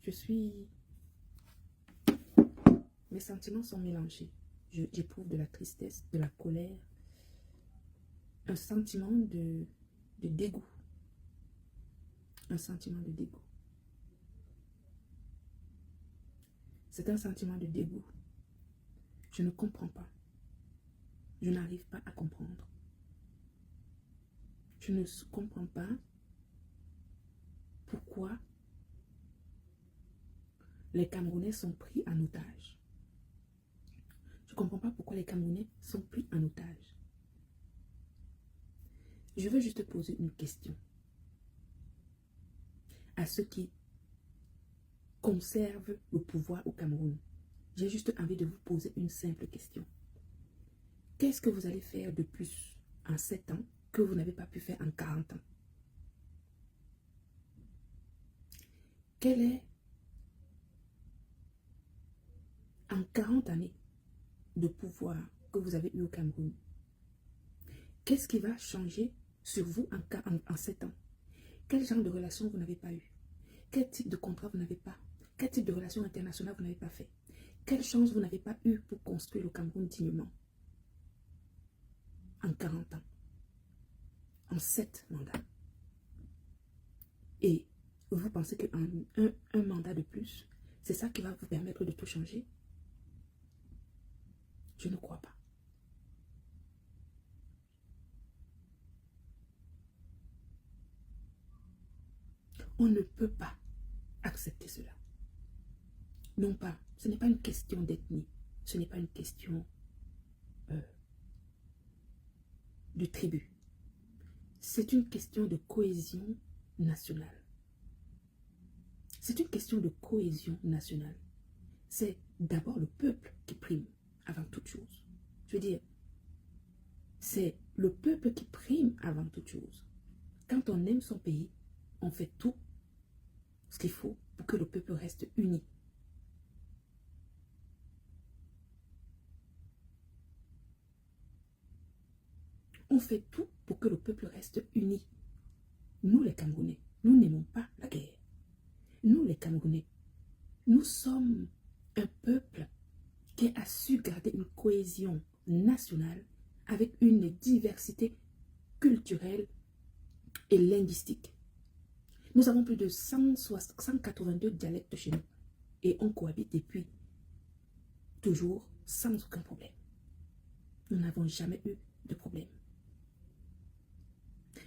je suis... Mes sentiments sont mélangés. J'éprouve de la tristesse, de la colère, un sentiment de dégoût. Un sentiment de dégoût. C'est un sentiment de dégoût. Je ne comprends pas. Je n'arrive pas à comprendre. Je ne comprends pas pourquoi les Camerounais sont pris en otage. Je ne comprends pas pourquoi les Camerounais sont pris en otage. Je veux juste poser une question à ceux qui conservent le pouvoir au Cameroun. J'ai juste envie de vous poser une simple question. Qu'est-ce que vous allez faire de plus en 7 ans que vous n'avez pas pu faire en 40 ans? Quel est, en 40 années de pouvoir que vous avez eu au Cameroun, qu'est-ce qui va changer sur vous en 7 ans? Quel genre de relation vous n'avez pas eu? Quel type de contrat vous n'avez pas? Quel type de relation internationale vous n'avez pas fait? Quelle chance vous n'avez pas eu pour construire le Cameroun dignement? En 40 ans. En 7 mandats. Et vous pensez qu'un un mandat de plus, c'est ça qui va vous permettre de tout changer? Je ne crois pas. On ne peut pas accepter cela. Non pas, ce n'est pas une question d'ethnie, ce n'est pas une question de tribu. C'est une question de cohésion nationale. C'est une question de cohésion nationale. C'est d'abord le peuple qui prime avant toute chose. Je veux dire, c'est le peuple qui prime avant toute chose. Quand on aime son pays, on fait tout ce qu'il faut pour que le peuple reste uni. On fait tout pour que le peuple reste uni. Nous les Camerounais, nous n'aimons pas la guerre. Nous les Camerounais, nous sommes un peuple qui a su garder une cohésion nationale avec une diversité culturelle et linguistique. Nous avons plus de 182 dialectes chez nous et on cohabite depuis toujours sans aucun problème. Nous n'avons jamais eu de problème.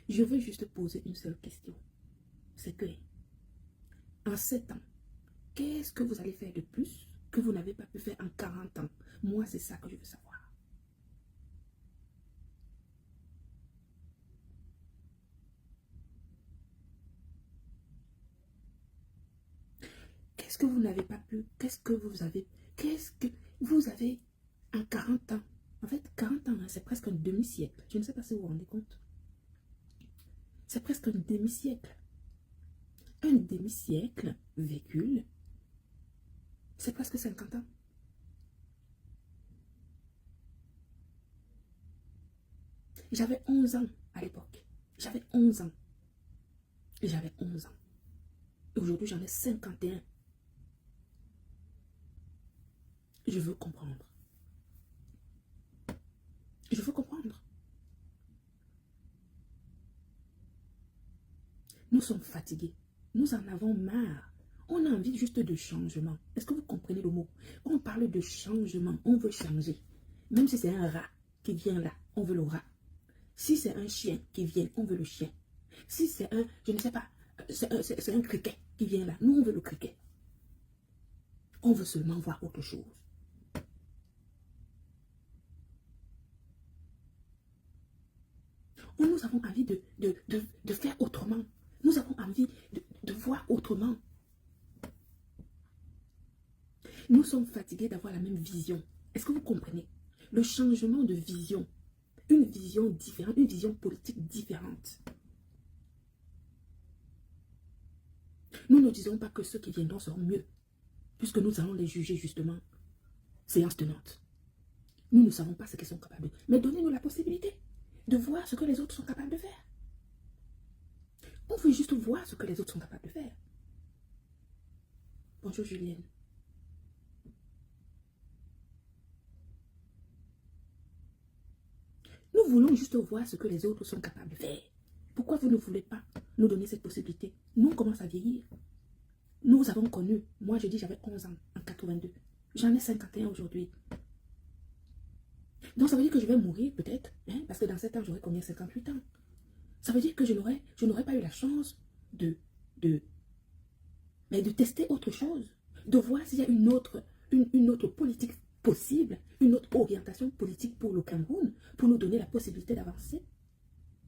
Je veux juste poser une seule question. C'est que, en 7 ans, qu'est-ce que vous allez faire de plus que vous n'avez pas pu faire en 40 ans? Moi, c'est ça que je veux savoir. Qu'est-ce que vous n'avez pas pu? Qu'est-ce que vous avez en 40 ans? En fait, 40 ans, hein, c'est presque un demi-siècle. Je ne sais pas si vous vous rendez compte. C'est presque un demi-siècle. Un demi-siècle, véhicule, c'est presque 50 ans. J'avais 11 ans à l'époque. J'avais 11 ans. J'avais 11 ans. Et aujourd'hui, j'en ai 51. Je veux comprendre. Je veux comprendre. Nous sommes fatigués. Nous en avons marre. On a envie juste de changement. Est-ce que vous comprenez le mot? Quand on parle de changement, on veut changer. Même si c'est un rat qui vient là, on veut le rat. Si c'est un chien qui vient, on veut le chien. Si c'est un, je ne sais pas, c'est un criquet qui vient là, nous on veut le criquet. On veut seulement voir autre chose. Nous avons envie de faire autrement. Nous avons envie de voir autrement. Nous sommes fatigués d'avoir la même vision. Est-ce que vous comprenez? Le changement de vision. Une vision différente, une vision politique différente. Nous ne disons pas que ceux qui viendront seront mieux, puisque nous allons les juger justement, séance tenante. Nous ne savons pas ce qu'ils sont capables de. Mais donnez-nous la possibilité de voir ce que les autres sont capables de faire. On veut juste voir ce que les autres sont capables de faire. Bonjour Julienne. Nous voulons juste voir ce que les autres sont capables de faire. Pourquoi vous ne voulez pas nous donner cette possibilité? Nous, on commence à vieillir. Nous avons connu, moi je dis j'avais 11 ans en 82. J'en ai 51 aujourd'hui. Donc ça veut dire que je vais mourir peut-être, hein, parce que dans 7 ans j'aurai combien? 58 ans. Ça veut dire que je n'aurais pas eu la chance de tester autre chose, de voir s'il y a une autre politique possible, une autre orientation politique pour le Cameroun, pour nous donner la possibilité d'avancer.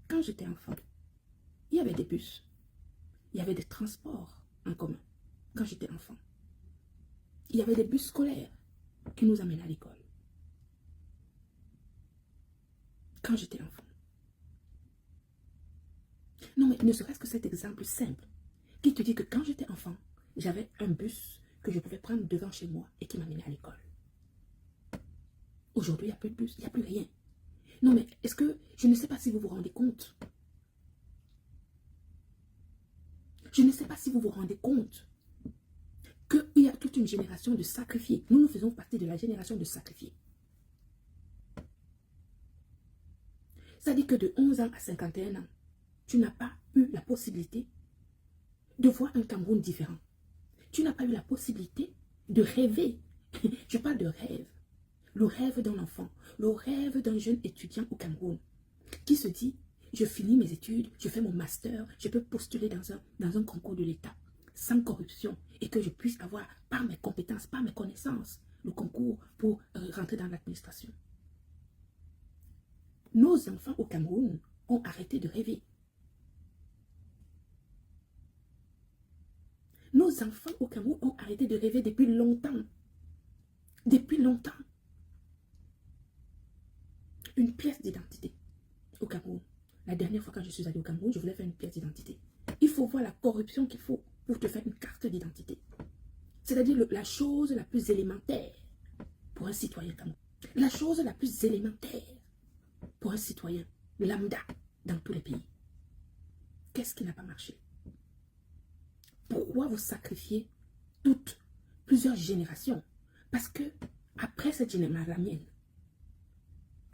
Quand j'étais enfant, il y avait des bus, il y avait des transports en commun. Quand j'étais enfant, il y avait des bus scolaires qui nous amenaient à l'école. Quand j'étais enfant. Non, mais ne serait-ce que cet exemple simple qui te dit que quand j'étais enfant, j'avais un bus que je pouvais prendre devant chez moi et qui m'amenait à l'école. Aujourd'hui, il n'y a plus de bus, il n'y a plus rien. Non, mais est-ce que, je ne sais pas si vous vous rendez compte. Je ne sais pas si vous vous rendez compte qu'il y a toute une génération de sacrifiés. Nous faisons partie de la génération de sacrifiés. Ça dit que de 11 ans à 51 ans, tu n'as pas eu la possibilité de voir un Cameroun différent. Tu n'as pas eu la possibilité de rêver. Je parle de rêve. Le rêve d'un enfant, le rêve d'un jeune étudiant au Cameroun qui se dit, je finis mes études, je fais mon master, je peux postuler dans un concours de l'État sans corruption et que je puisse avoir, par mes compétences, par mes connaissances, le concours pour rentrer dans l'administration. Nos enfants au Cameroun ont arrêté de rêver. Nos enfants au Cameroun ont arrêté de rêver depuis longtemps. Depuis longtemps. Une pièce d'identité au Cameroun. La dernière fois quand je suis allée au Cameroun, je voulais faire une pièce d'identité. Il faut voir la corruption qu'il faut pour te faire une carte d'identité. C'est-à-dire la chose la plus élémentaire pour un citoyen camerounais. La chose la plus élémentaire pour un citoyen lambda dans tous les pays. Qu'est-ce qui n'a pas marché? Pourquoi vous sacrifiez plusieurs générations? Parce que après cette génération, la mienne,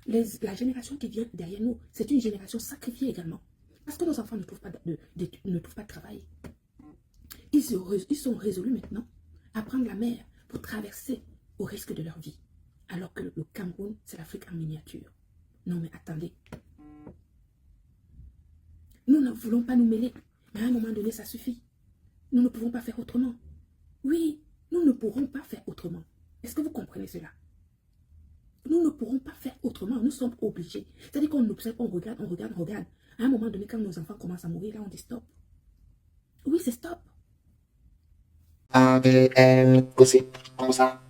la génération qui vient derrière nous, c'est une génération sacrifiée également. Parce que nos enfants ne trouvent pas de travail. Ils sont résolus maintenant à prendre la mer pour traverser au risque de leur vie. Alors que le Cameroun, c'est l'Afrique en miniature. Non mais attendez. Nous ne voulons pas nous mêler. Mais à un moment donné, ça suffit. Nous ne pouvons pas faire autrement. Oui, nous ne pourrons pas faire autrement. Est-ce que vous comprenez cela? Nous ne pourrons pas faire autrement. Nous sommes obligés. C'est-à-dire qu'on observe, on regarde. À un moment donné, quand nos enfants commencent à mourir, là, on dit stop. Oui, c'est stop. ADN, gossip, comme ça,